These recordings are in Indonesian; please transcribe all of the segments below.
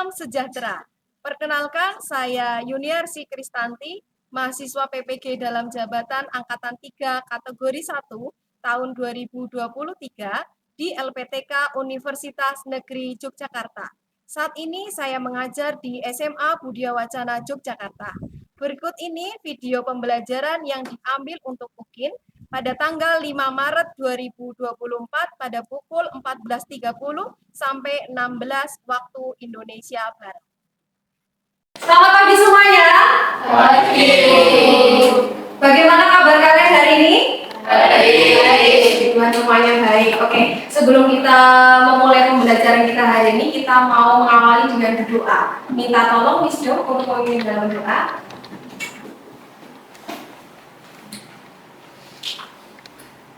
Salam sejahtera. Perkenalkan, saya Yuniarsi Kristanti, mahasiswa PPG dalam jabatan Angkatan 3 kategori 1 tahun 2023 di LPTK Universitas Negeri Yogyakarta. Saat ini saya mengajar di SMA Budia Wacana Yogyakarta. Berikut ini video pembelajaran yang diambil untuk UKIN pada tanggal 5 Maret 2024 pada pukul 14.30 sampai 16 waktu Indonesia Barat. Selamat pagi semuanya. Pagi. Bagaimana kabar kalian hari ini? Baik. Semuanya baik. Oke, sebelum kita memulai pembelajaran kita hari ini, kita mau mengawali dengan berdoa. Minta tolong Miss Jo untuk memimpin dalam doa.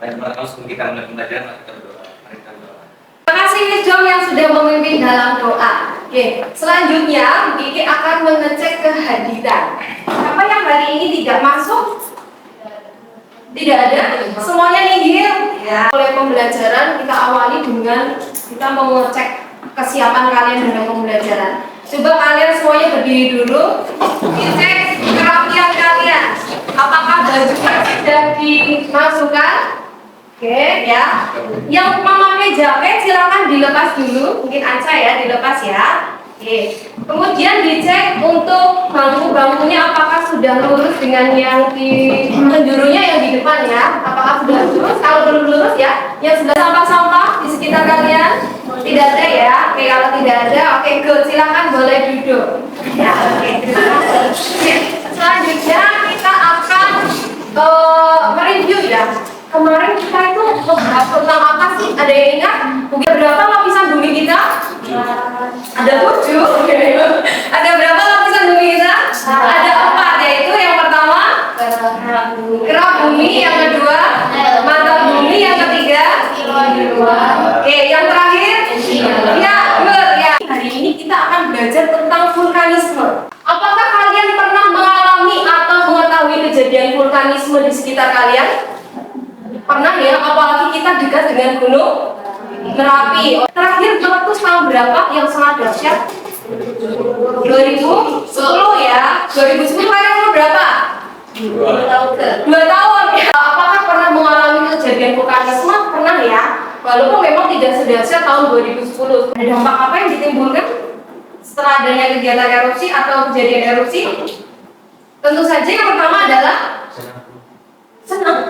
Baik, sebelum kita mulai pembelajaran, kita berdoa. Mari kita berdoa. Terima kasih Miss Jo yang sudah memimpin dalam doa. Oke, selanjutnya Kiki akan mengecek kehadiran. Siapa yang hari ini tidak masuk? Tidak ada? Semuanya nihil? Ya. Mulai pembelajaran kita awali dengan kita mengecek kesiapan kalian dalam pembelajaran. Coba kalian semuanya berdiri dulu. Dicek kerapian kalian. Apakah bajunya sudah dimasukkan? Oke, ya. Yang memakai jaket silakan dilepas dulu. Mungkin Anca ya, dilepas ya. Oke. Kemudian dicek untuk bangku-bangkunya apakah sudah lurus dengan yang di penjurunya yang di depan ya. Apakah sudah lurus? Kalau belum lurus ya, yang sudah sampah-sampah di sekitar kalian tidak ada ya. Oke, kalau tidak ada, oke, good. Silakan boleh duduk. Ya, oke. Terima kasih. Oke. Selanjutnya kita akan mereview ya. Kemarin kita itu membahas tentang apa sih? Ada yang ingat? Berapa lapisan bumi kita? Ada 7. Ada berapa lapisan bumi kita? Ada 4, yaitu yang pertama kerak bumi, yang kedua mantel bumi, yang ketiga oke, yang terakhir ya, good ya. Hari ini kita akan belajar tentang vulkanisme. Apakah kalian pernah mengalami atau mengetahui kejadian vulkanisme di sekitar kalian? Pernah ya, apalagi kita dekat dengan gunung Merapi. Terakhir meletus tahun berapa yang sangat dahsyat? 2010 ya. 2010 kalian umur berapa? 2 tahun ya. Apakah pernah mengalami kejadian vulkanisme? Pernah ya. Walaupun memang tidak sedahsyat tahun 2010. Ada dampak apa yang ditimbulkan setelah adanya kegiatan erupsi atau kejadian erupsi? Tentu saja yang pertama adalah senang.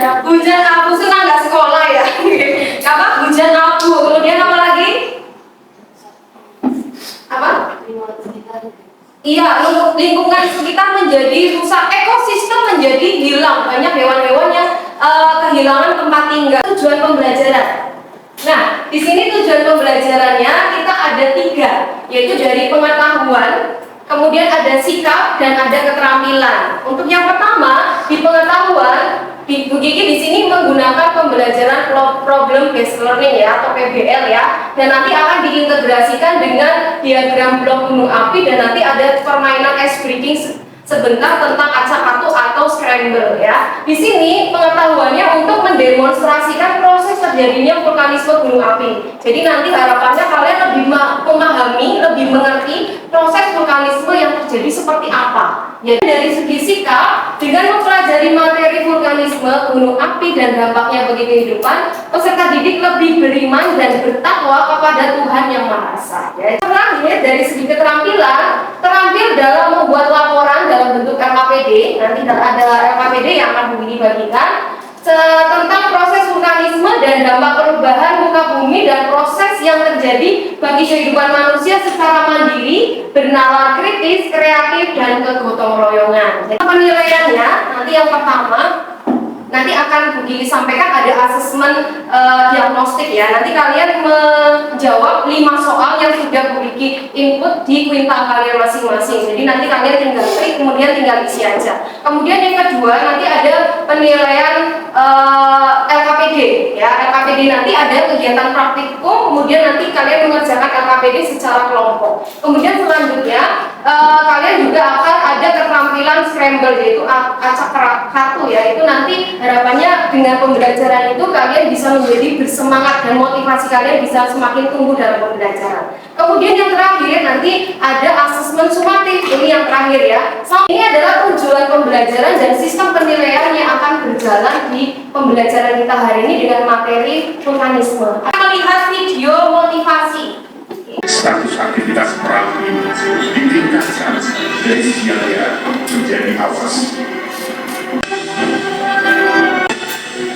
Hujan abu, senang nggak sekolah ya? Apa? Hujan abu. Kemudian apa lagi? Apa? Iya, lingkungan sekitar menjadi rusak, ekosistem menjadi hilang, banyak hewan-hewan yang kehilangan tempat tinggal. Tujuan pembelajaran. Nah, di sini tujuan pembelajarannya kita ada 3, yaitu dari pengetahuan, kemudian ada sikap dan ada keterampilan. Untuk yang pertama di pengetahuan, Bu Kiki di sini menggunakan pembelajaran problem based learning ya atau PBL ya, dan nanti akan diintegrasikan dengan diagram blok gunung api dan nanti ada permainan ice breaking sebentar tentang acak atu atau scramble ya. Di sini pengetahuannya untuk mendemonstrasikan proses terjadinya vulkanisme gunung api. Jadi nanti harapannya kalian lebih memahami, lebih mengerti proses vulkanisme yang terjadi seperti apa. Jadi dari segi sikap, dengan mempelajari materi vulkanisme gunung api dan dampaknya bagi kehidupan, peserta didik lebih beriman dan bertakwa kepada Tuhan Yang Maha Esa. Ya. Terakhir dari segi keterampilan, terampil dalam membuat laporan dalam bentuk LKPD. Nanti ada LKPD yang akan dibagikan tentang proses vulkanisme dan dampak perubahan muka bumi dan proses yang terjadi bagi kehidupan manusia secara mandiri, bernalar kritis, kreatif, dan kegotong royongan. Jadi penilaiannya nanti yang pertama nanti akan Bu Kiki sampaikan ada asesmen diagnostik ya. Nanti kalian menjawab 5 soal yang sudah Bu Kiki input di kuintal kalian masing-masing. Jadi nanti kalian tinggal klik, kemudian tinggal isi aja. Kemudian yang kedua nanti ada penilaian LKPD ya. LKPD nanti ada kegiatan praktikum, kemudian nanti kalian mengerjakan LKPD secara kelompok. Kemudian selanjutnya kalian juga akan ada keterampilan scramble, yaitu acak atu ya. Itu nanti harapannya dengan pembelajaran itu kalian bisa menjadi bersemangat dan motivasi kalian bisa semakin tumbuh dalam pembelajaran. Kemudian yang terakhir nanti ada asesmen sumatif, ini yang terakhir ya. Ini adalah tujuan pembelajaran dan sistem penilaian yang akan berjalan di pembelajaran kita hari ini dengan materi vulkanisme. Kita melihat video motivasi. Status aktivitas perahu ini ditingkatkan dari siaga menjadi awas.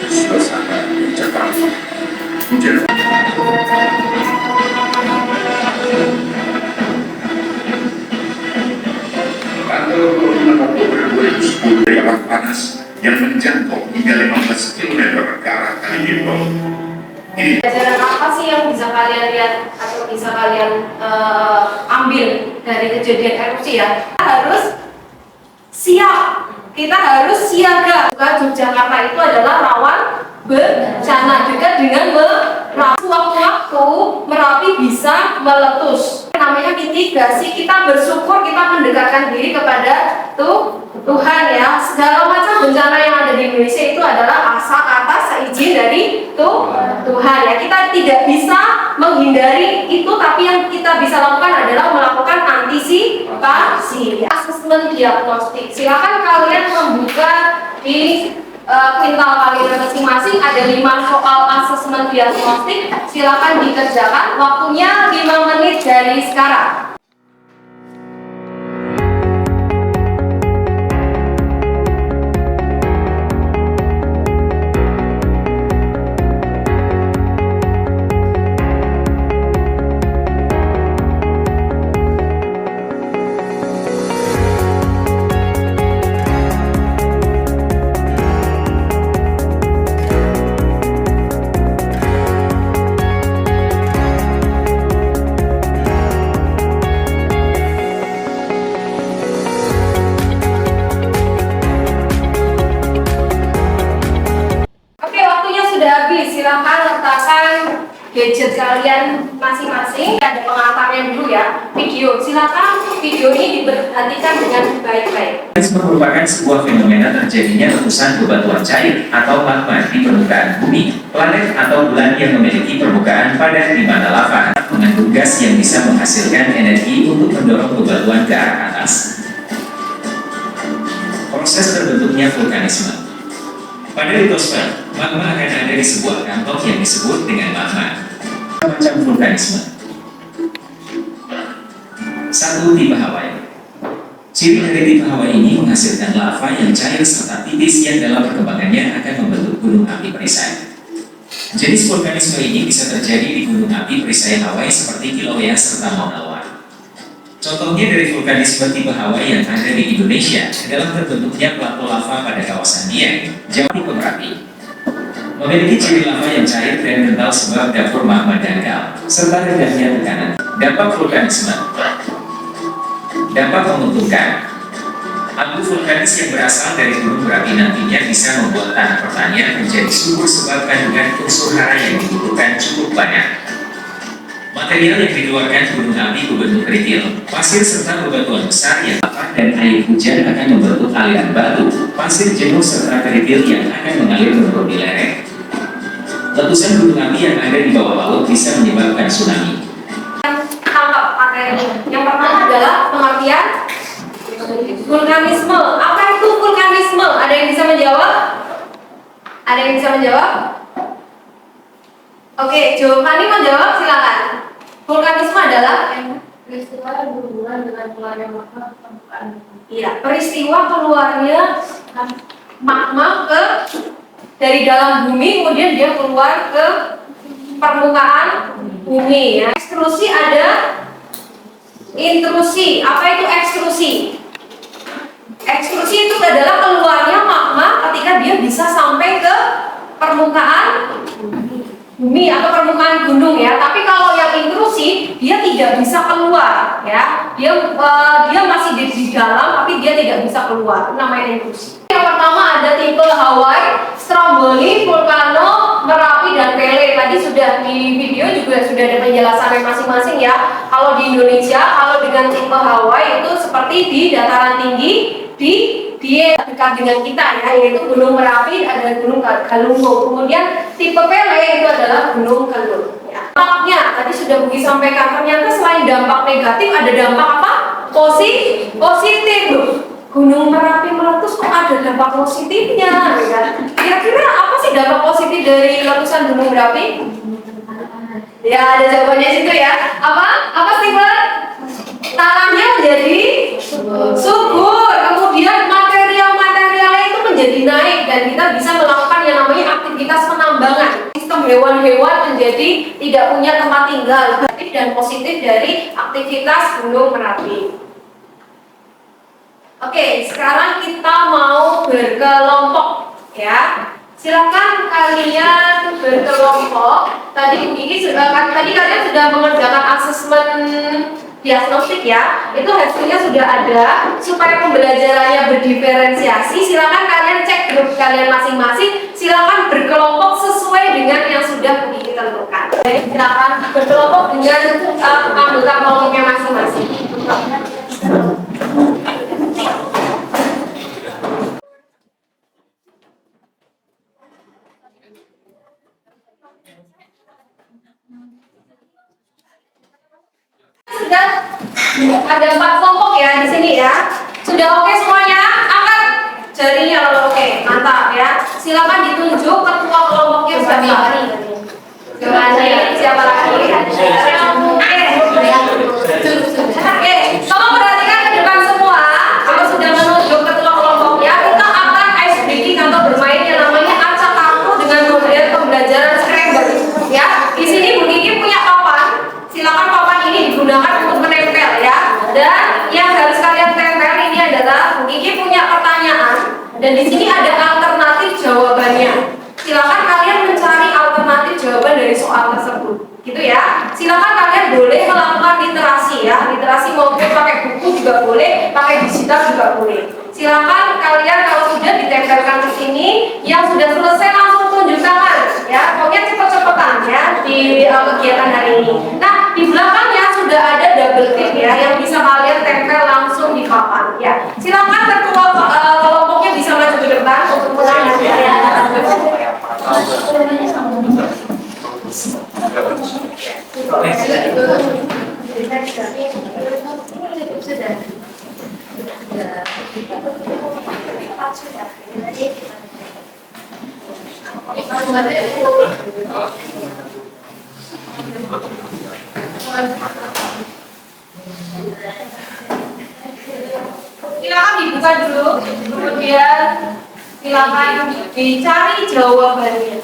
Suasana mencekam. Hujan. Tanggal 26 Oktober 2010 dari awan panas yang menjangkau hingga 15 km ke arah Kalimantan. Pelajaran apa sih yang bisa kalian lihat atau bisa kalian ambil dari kejadian erupsi ya? Kita harus siap, kita harus siaga. Yogyakarta itu adalah rawan bencana juga dengan waktu-waktu Merapi bisa meletus. Namanya mitigasi, kita bersyukur, kita mendekatkan diri kepada Tuhan ya. Segala macam bencana yang ada di Indonesia itu adalah asal atas seizin dari Tuhan ya. Kita tidak bisa menghindari itu, tapi yang kita bisa lakukan adalah melakukan antisipasi. Asesmen diagnostik. Silakan kalian membuka di quintal kalian masing-masing, ada 5 soal asesmen diagnostik. Silakan dikerjakan. Waktunya 5 menit dari sekarang. Silakan letakkan gadget kalian masing-masing. Ada pengantarnya dulu ya. Video, silakan video ini diperhatikan dengan baik-baik. Merupakan sebuah fenomena terjadinya letusan bebatuan cair atau magma di permukaan bumi, planet atau bulan yang memiliki permukaan padat di mana lava mengandung gas yang bisa menghasilkan energi untuk mendorong bebatuan ke arah atas. Proses terbentuknya vulkanisme. Pada litosfer, magma akan ada di sebuah kantong yang disebut dengan magma. Macam vulkanisme. 1. Tipe Hawaii. Ciri dari tipe Hawaii ini menghasilkan lava yang cair serta tipis yang dalam perkembangannya akan membentuk gunung api perisai. Jenis vulkanisme ini bisa terjadi di gunung api perisai Hawaii seperti Kilauea serta Mauna Loa. Contohnya dari vulkanisme tipe Hawaii yang ada di Indonesia dalam terbentuknya plato lava pada kawasan Dieng, Jawa Timur Merapi. Memiliki ciri lava yang cair dan kental sebab dapur magma dangkal, serta rendahnya tekanan. Dampak vulkanisme. Dampak menguntungkan. Abu vulkanis yang berasal dari gunung berapi nantinya bisa membuat tanah pertanian menjadi subur sebab kandungan unsur hara yang dibutuhkan cukup banyak. Material yang dikeluarkan gunung api berbentuk kerikil, pasir serta bebatuan besar yang lava dan air hujan akan membentuk aliran batu, pasir jenuh serta kerikil yang akan mengalir menurun di lereng. Letusan gunung api yang ada di bawah laut bisa menyebabkan tsunami. Tangkap materinya. Yang pertama adalah pengertian vulkanisme. Apa itu vulkanisme? Ada yang bisa menjawab? Ada yang bisa menjawab? Oke, Giovanni menjawab, silakan. Vulkanisme adalah peristiwa berhubungan dengan keluarnya magma ke permukaan bumi. iya, peristiwa keluarnya magma dari dalam bumi, kemudian dia keluar ke permukaan bumi ya. Ekstrusi ada intrusi. Apa itu ekstrusi? Ekstrusi itu adalah keluarnya magma ketika dia bisa sampai ke permukaan bumi atau permukaan gunung ya. Tapi kalau yang intrusi dia tidak bisa keluar ya. Dia masih di dalam tapi dia tidak bisa keluar. Itu namanya intrusi. Yang pertama ada tipe Hawaii, Stromboli, Vulcano, Merapi dan Pele. Tadi sudah di video juga sudah ada penjelasannya masing-masing ya. Kalau di Indonesia, kalau dengan tipe Hawaii itu seperti di dataran tinggi di dekat dengan kita ya, yaitu Gunung Merapi, ada Gunung Galunggung. Kemudian tipe Pele itu adalah Gunung Kelur. Ya. Dampaknya tadi sudah Bugi sampaikan, ternyata selain dampak negatif ada dampak apa? Positif loh. Gunung Merapi meletus kok ada dampak positifnya, ya. Kira-kira apa sih dampak positif dari letusan Gunung Merapi? Ya, ada jawabannya situ ya. Apa sih, Bang? Tanahnya menjadi subur, kemudian materialnya itu menjadi naik dan kita bisa melakukan yang namanya aktivitas penambangan. Sistem hewan-hewan menjadi tidak punya tempat tinggal. Negatif dan positif dari aktivitas Gunung Merapi. Oke, sekarang kita mau berkelompok ya. Silakan kalian berkelompok. Tadi kalian sudah mengerjakan asesmen diagnostik ya. Itu hasilnya sudah ada. Supaya pembelajarannya berdiferensiasi, silakan kalian cek grup kalian masing-masing. Silakan berkelompok sesuai dengan yang sudah kita tentukan. Jadi silakan berkelompok dengan anggota kelompoknya masing-masing. Sudah ada 4 kelompok ya di sini ya. Sudah oke semuanya? Angkat jarinya kalau oke, mantap ya. Silakan ditunjuk ketua kelompoknya siapa? Siapa lagi? Oke, tolong perhatikan ke depan semua. Kalau sudah menunjuk ketua kelompoknya, kita akan ice breaking atau bermain yang namanya acak aku dengan model pembelajaran Scrabble. Ya, di sini Bu Kiki punya papan. Silakan papan ini digunakan untuk menempel ya. Dan yang harus kalian tempel ini adalah Bu Kiki punya pertanyaan dan di sini ada alternatif jawabannya. Silakan kalian mencari alternatif jawaban dari soal tersebut. Gitu ya. Silakan kalian boleh melakukan literasi ya. Literasi maupun pakai buku juga boleh, pakai digital juga boleh. Silakan kalian kalau sudah ditempelkan ke sini, yang sudah selesai langsung tunjuk tangan ya. Pokoknya cepet-cepetan ya di kegiatan hari ini. Nah, di belakangnya sudah ada double tip ya yang bisa kalian tempel langsung di papan ya. Silakan ketua kelompoknya bisa maju ke depan untuk menangani ya. Silakan dibuka dulu, kemudian silakan dicari jawabannya.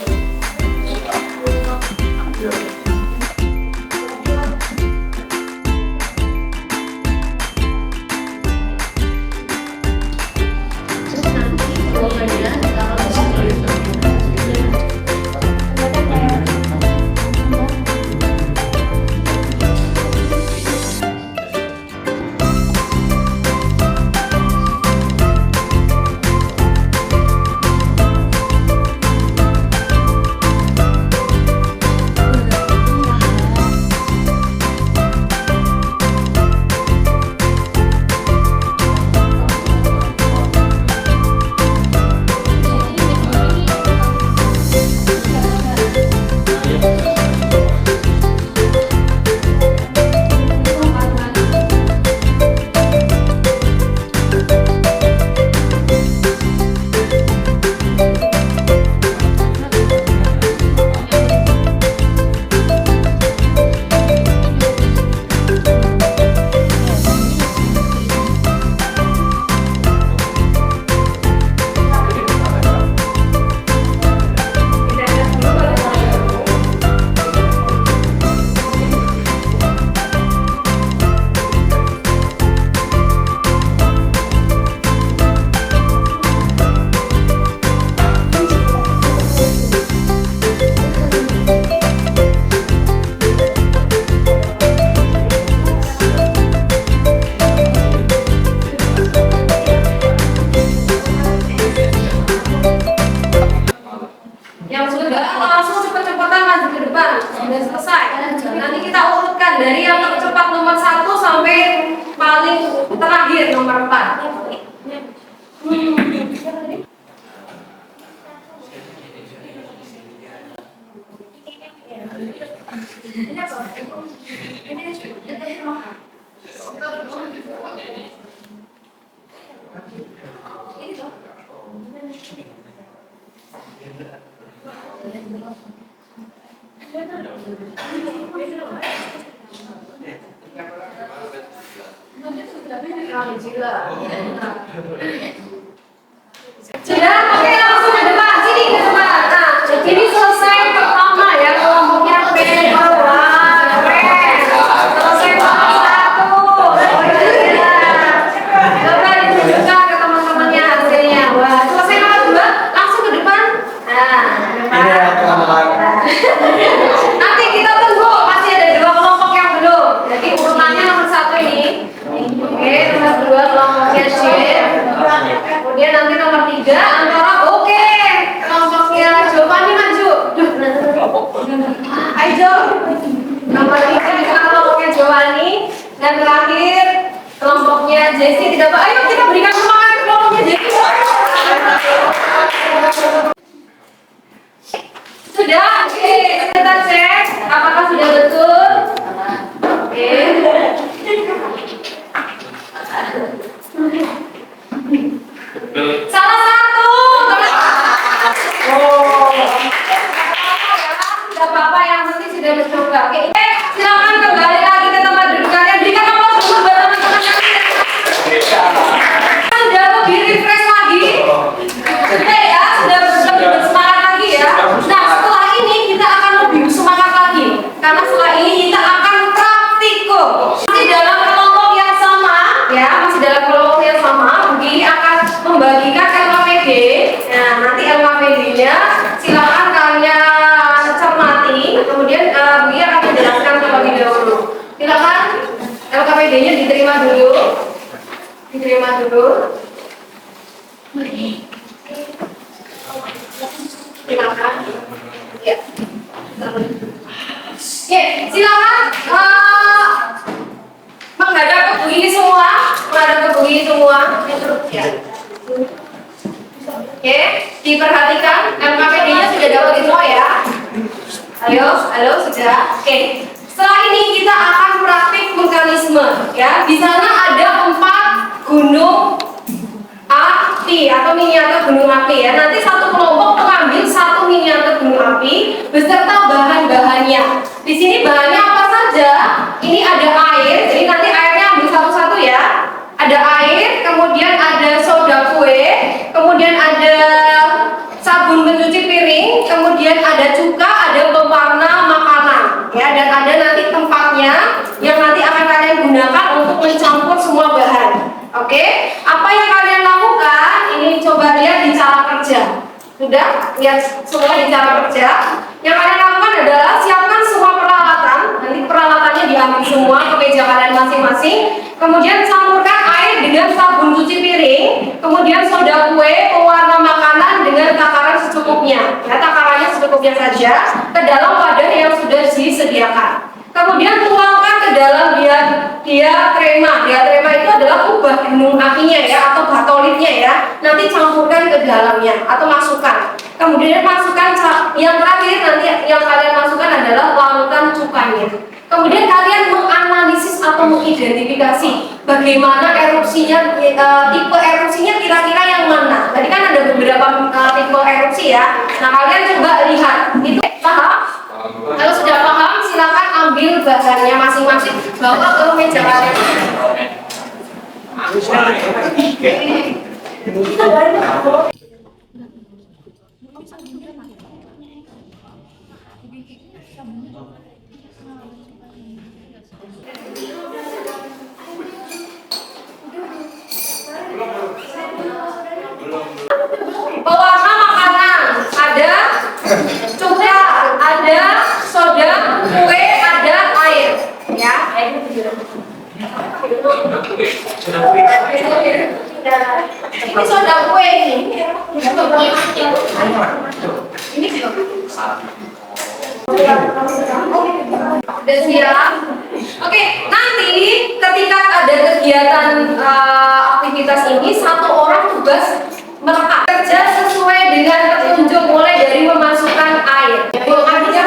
dari yang tercepat nomor 1 sampai paling terakhir nomor 4. Sudah, oke langsung ke depan, sini ke depan. Nah, ini selesai pertama ya kelompoknya P bawah. Selesai kelompok satu. Coba ditunjukkan ke teman-temannya hasilnya. Wah, selesai kelompok dua, langsung ke depan. Nah, ke depan. Nanti kita tunggu, masih ada dua kelompok yang belum. Jadi urutannya nomor satu ini. Oke, nomor dua kelompoknya C. Kemudian nanti nomor 3 antara oke kelompoknya Giovanni maju. Ayo nomor 3 juga kelompoknya Giovanni dan terakhir kelompoknya Jessie tidak apa. Ayo kita berikan semangat ke kelompoknya Jessie. Sudah, oke kita cek apakah sudah betul. Oke. Salah satu tidak apa-apa yang penting sudah mencoba. Oke, silakan kembali lagi ke tempat duduk kalian. Berikan aplaus dulu buat teman-teman kalian. Sudah lebih refresh lagi. Oke ya, sudah lebih bersemangat lagi ya. Nah, setelah ini kita akan lebih semangat lagi karena setelah ini kita akan praktikum. Masih dalam kelompok yang sama ya, masih dalam kelompok yang sama. Begini akan membagikan LKPD. Nah, nanti LKPD-nya silakan kalian cermati. Kemudian dia akan menjelaskan terlebih dahulu. Silakan LKPD-nya diterima dulu. Diterima dulu. Silakan. Ya. Oke, silakan menghadap ke Bu ini semua. Menghadap ke Bu ini semua. Ya. Oke, diperhatikan LKPD-nya sudah dapat semua ya. Halo, sudah. Oke. Setelah ini kita akan praktik vulkanisme ya. Di sana ada 4 gunung api atau miniatur gunung api ya. Nanti satu kelompok mengambil 1 miniatur gunung api beserta bahan-bahannya. Di sini bahannya apa saja? Ini ada air. Jadi nanti airnya ambil satu-satu ya. Ada air, kemudian ada soda kue, kemudian ada sabun pencuci piring, kemudian ada cuka, ada pewarna makanan, ya, dan ada nanti tempatnya yang nanti akan kalian gunakan untuk mencampur semua bahan. Oke, apa yang kalian lakukan? Ini coba lihat di cara kerja. Sudah lihat semua di cara kerja. Yang kalian lakukan adalah siapkan semua peralatan. Nanti peralatannya diambil semua ke meja kalian masing-masing. Kemudian campurkan air dengan sabun cuci piring, kemudian soda kue, pewarna makanan dengan takaran secukupnya. Ya, takarannya secukupnya saja ke dalam wadah yang sudah disediakan. Kemudian tuangkan ke dalam diatrema. Diatrema itu adalah kubah gunung apinya ya, atau batolitnya ya. Nanti campurkan ke dalamnya atau masukkan. Kemudian masukkan yang terakhir nanti yang kalian masukkan adalah larutan cukanya. Kemudian kalian menganalisis atau mengidentifikasi bagaimana erupsinya, tipe erupsinya kira-kira yang mana. Tadi kan ada beberapa tipe erupsi ya. Nah, kalian coba lihat. Itu paham? Kalau sudah paham, silakan ambil bahannya masing-masing, bawa ke meja kalian. Pewarna makanan ada cuka, ada soda, kue, ada air, ya. Ini soda kue ini. Ini udah siap. Oke, nanti ketika ada kegiatan aktivitas ini satu orang bus merekam kerja sesuai dengan petunjuk mulai dari memasukkan air. Yang artinya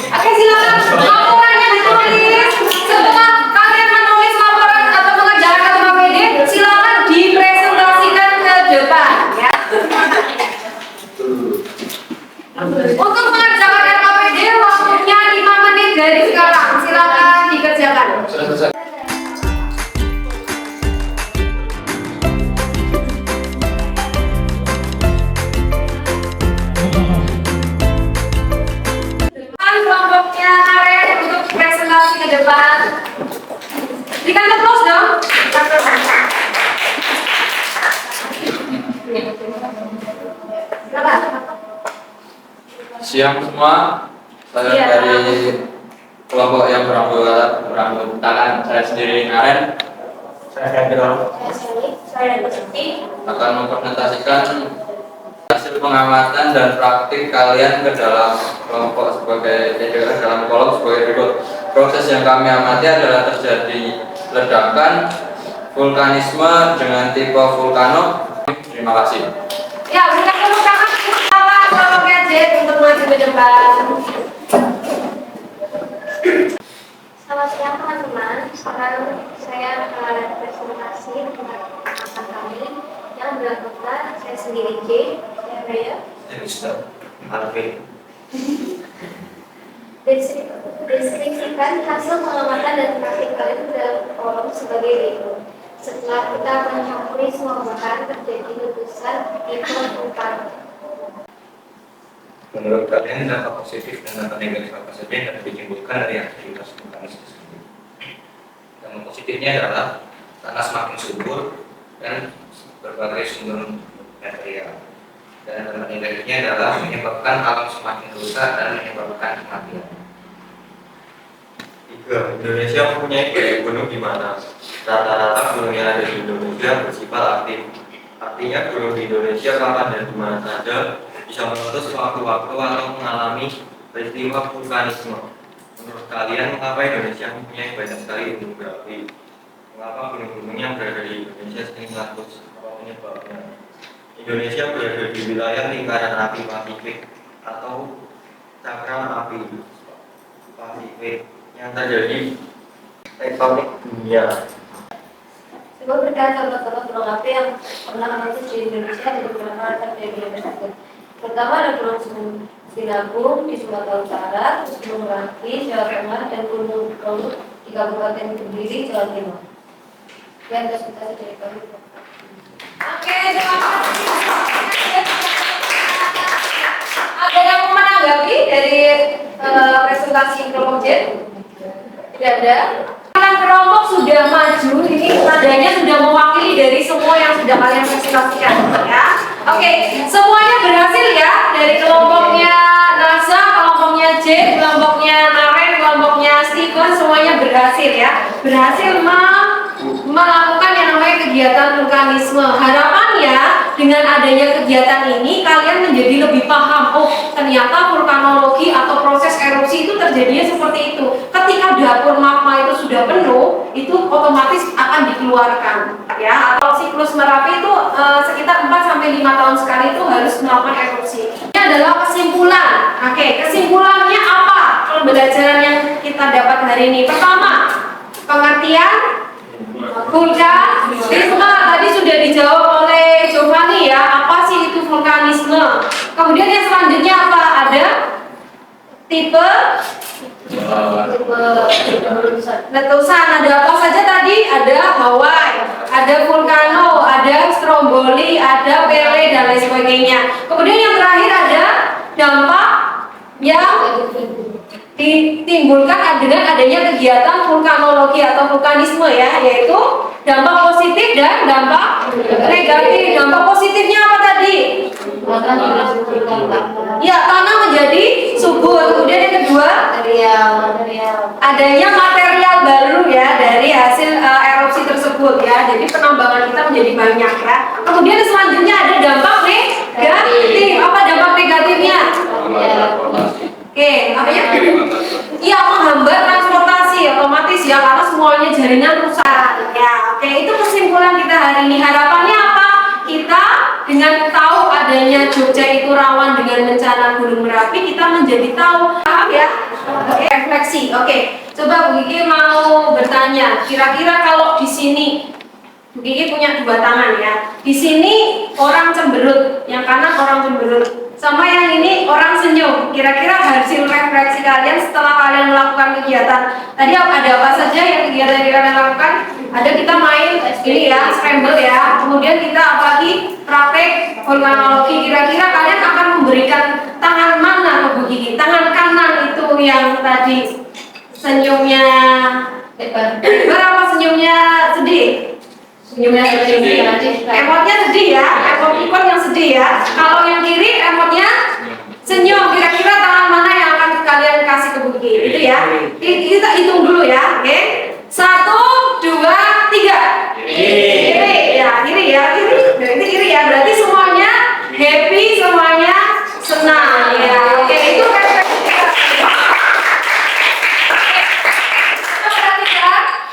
Oke, silakan laporannya ditulis. Setelah kalian menulis laporan atau mengerjakan kartu KPD, silakan dipresentasikan ke depan ya. Untuk mengerjakan RKPD waktunya 5 menit dari sekarang. Silakan dikerjakan. Kelompoknya Karen untuk presentasi ke depan. Berikan applause dong. Siang semua, saya Iya. dari kelompok yang beranggotakan saya sendiri Karen. Saya akan mempresentasikan hasil pengamatan dan praktik kalian ke dalam kelompok sebagai dalam kolom sebagai berikut. Proses yang kami amati adalah terjadi ledakan vulkanisme dengan tipe vulkano. Terima kasih. Ya, berikan tepuk tangan untuk kelompoknya J untuk maju ke depan. Selamat siang teman-teman. Sekarang saya akan presentasi tentang pengamatan kami yang beranggotakan saya sendiri J, saya Raya. Mister Alvin. Deskripsikan hasil pengamatan dan praktik kalian dalam kolom sebagai berikut. Setelah kita mencampuri semua bahan terjadi letusan tipe vulkan. Menurut kalian data positif dan data negatif apa saja yang dapat ditimbulkan dari aktivitas vulkanis tersebut? Yang positifnya adalah tanah semakin subur dan berbagai sumber material. Dan data negatifnya adalah menyebabkan alam semakin rusak dan menyebabkan kematian. 3. Indonesia mempunyai banyak gunung di mana rata-rata gunung yang ada di Indonesia bersifat aktif. Artinya gunung di Indonesia kapan dan di mana saja bisa meletus sewaktu-waktu atau mengalami peristiwa vulkanisme. Menurut kalian, mengapa Indonesia mempunyai banyak sekali gunung berapi? Mengapa gunung-gunung yang berada di Indonesia sering meletus? Apa penyebabnya? Indonesia berada di wilayah lingkaran api Pasifik atau cakram api Pasifik yang terjadi tektonik dunia. Sebuah berkait contoh-contoh gunung api yang pernah meletus di Indonesia dan beberapa terjadi tersebut. Pertama ada Gunung Sinabung di Sumatera Utara, terus Gunung Merapi, Jawa Tengah, dan Gunung Bromo di Kabupaten Kediri, Jawa Timur. Dan presentasi dari kami. Oke, terima kasih. Ada yang mau menanggapi dari presentasi kelompok J? Tidak ada. kelompok sudah maju, ini nadanya sudah mewakili dari semua yang sudah kalian presentasikan ya. Oke, semuanya berhasil ya, dari kelompoknya NASA, kelompoknya J, kelompoknya Naren, kelompoknya Steven, semuanya berhasil ya. Berhasil melakukan yang namanya kegiatan vulkanisme. Harapannya dengan adanya kegiatan ini kalian menjadi lebih paham, oh ternyata vulkanologi atau proses erupsi itu terjadinya seperti itu. Ketika dapur magma itu sudah penuh, itu otomatis akan dikeluarkan ya. Atau siklus Merapi itu sekitar 4-5 tahun sekali itu harus melakukan erupsi. Ini adalah kesimpulan. Oke, kesimpulannya apa pembelajaran yang kita dapat hari ini? Pertama, pengertian vulkanisme tadi sudah dijawab oleh Giovanni ya, apa sih itu vulkanisme. Kemudian yang selanjutnya apa? Ada tipe letusan. Ada apa saja tadi? Ada Hawaii, ada vulkano, ada stromboli, ada Pele dan lain sebagainya. Kemudian yang terakhir ada dampak yang ditimbulkan dengan adanya kegiatan vulkanologi atau vulkanisme ya, yaitu dampak positif dan dampak negatif. Dampak positifnya apa tadi? Ya, tanah menjadi subur. Kemudian yang kedua, adanya material baru ya dari hasil erupsi tersebut ya. Jadi penambangan kita menjadi banyak ya. Kemudian selanjutnya ada dampak negatif. Apa dampak negatifnya? Oke, apa ya? Iya, menghambat transportasi otomatis ya, karena semuanya jaringan rusak. Ya, oke, itu kesimpulan kita hari ini. Harapannya apa? Kita dengan tahu adanya Jogja itu rawan dengan bencana Gunung Merapi, kita menjadi tahu, paham ya? Oke, refleksi. Oke, coba Bu Kiki mau bertanya. Kira-kira kalau di sini Bu Kiki punya 2 tangan ya. Di sini orang cemberut, yang kanan orang cemberut. Sama yang ini orang senyum. Kira-kira hasil refleksi kalian setelah kalian melakukan kegiatan tadi ada apa saja yang kegiatan yang kalian lakukan? Ada kita main ini ya, scramble ya. Kemudian kita apalagi praktek vulkanologi. Kira-kira kalian akan memberikan tangan mana ke Bu Kiki? Tangan kanan itu yang tadi senyumnya berapa senyumnya sedih? Senyumnya sedih, emotnya sedih ya, emot ikon yang sedih ya. Kalau yang kiri emotnya senyum. Kira-kira tangan mana yang akan kalian kasih ke Bu Kiki? Itu ya. Kita hitung dulu ya, oke? 1, 2, 3. Kiri ya, kiri ya, kiri. Berarti kiri ya. Berarti semuanya happy, semuanya senang ya. Oke, itu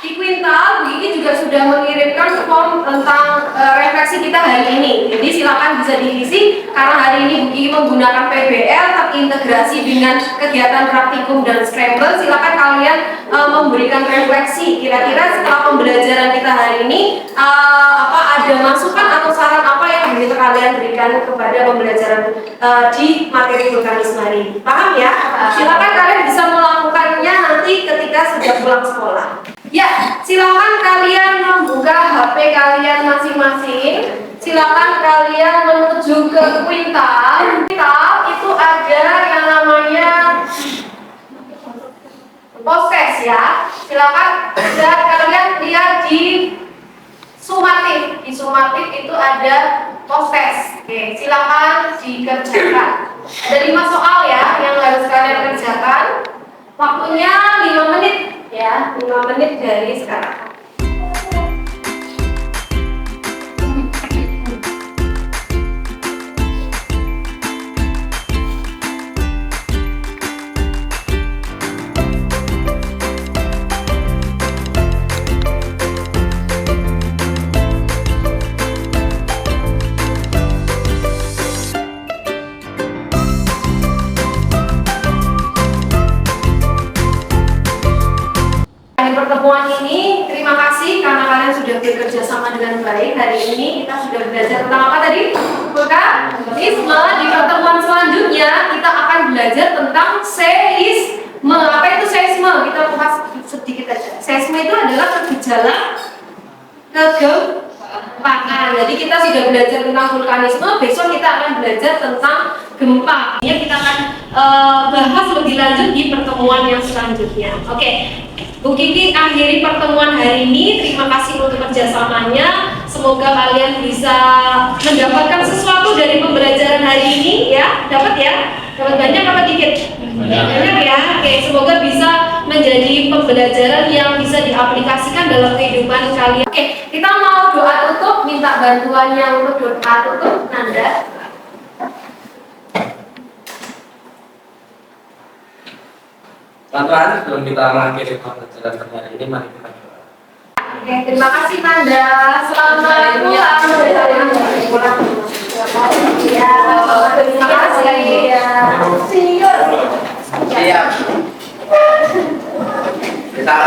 di Quintal, Bu Kiki juga sudah mengirimkan form tentang refleksi kita hari ini. Jadi silakan bisa diisi karena hari ini Bu Kiki menggunakan PBL terintegrasi dengan kegiatan praktikum dan scramble. Silakan kalian memberikan refleksi. Kira-kira setelah pembelajaran kita hari ini ada masukan atau saran apa yang bisa kalian berikan kepada pembelajaran di materi vulkanisme hari ini. Paham ya? Silakan kalian bisa melakukannya nanti ketika sudah pulang sekolah. Ya, silakan kalian membuka HP kalian masing-masing. Silakan kalian menuju ke Quintal. Quintal itu ada yang namanya Postes ya. Silakan dan kalian lihat di sumatif. Di sumatif itu ada Postes. Oke, silakan dikerjakan. Ada 5 soal ya yang harus kalian kerjakan. Waktunya 5 menit. Ya, 5 menit dari sekarang. Pertemuan ini, terima kasih karena kalian sudah bekerja sama dengan baik. Hari ini kita sudah belajar tentang apa tadi? Vulkanisme. Di pertemuan selanjutnya kita akan belajar tentang seisme. Apa itu seisme? Kita bahas sedikit aja. Seisme itu adalah gejala kegempakan. Jadi kita sudah belajar tentang vulkanisme. Besok kita akan belajar tentang gempa. Ya, kita akan bahas lebih lanjut di pertemuan yang selanjutnya. Oke, Bu Kiki akhiri pertemuan hari ini. Terima kasih untuk kerjasamanya. Semoga kalian bisa mendapatkan sesuatu dari pembelajaran hari ini ya. Dapat ya? Dapat banyak apa dikit? Banyak ya. Oke, semoga bisa menjadi pembelajaran yang bisa diaplikasikan dalam kehidupan kalian. Oke, kita mau doa tutup, minta bantuannya untuk doa tutup, Nanda. Teman-teman, sebelum kita mengakhiri pembelajaran hari ini, mari kita doa. Oke, terima kasih Nanda. Selamat pulang. Ya, terima kasih. See you. Siap. Kita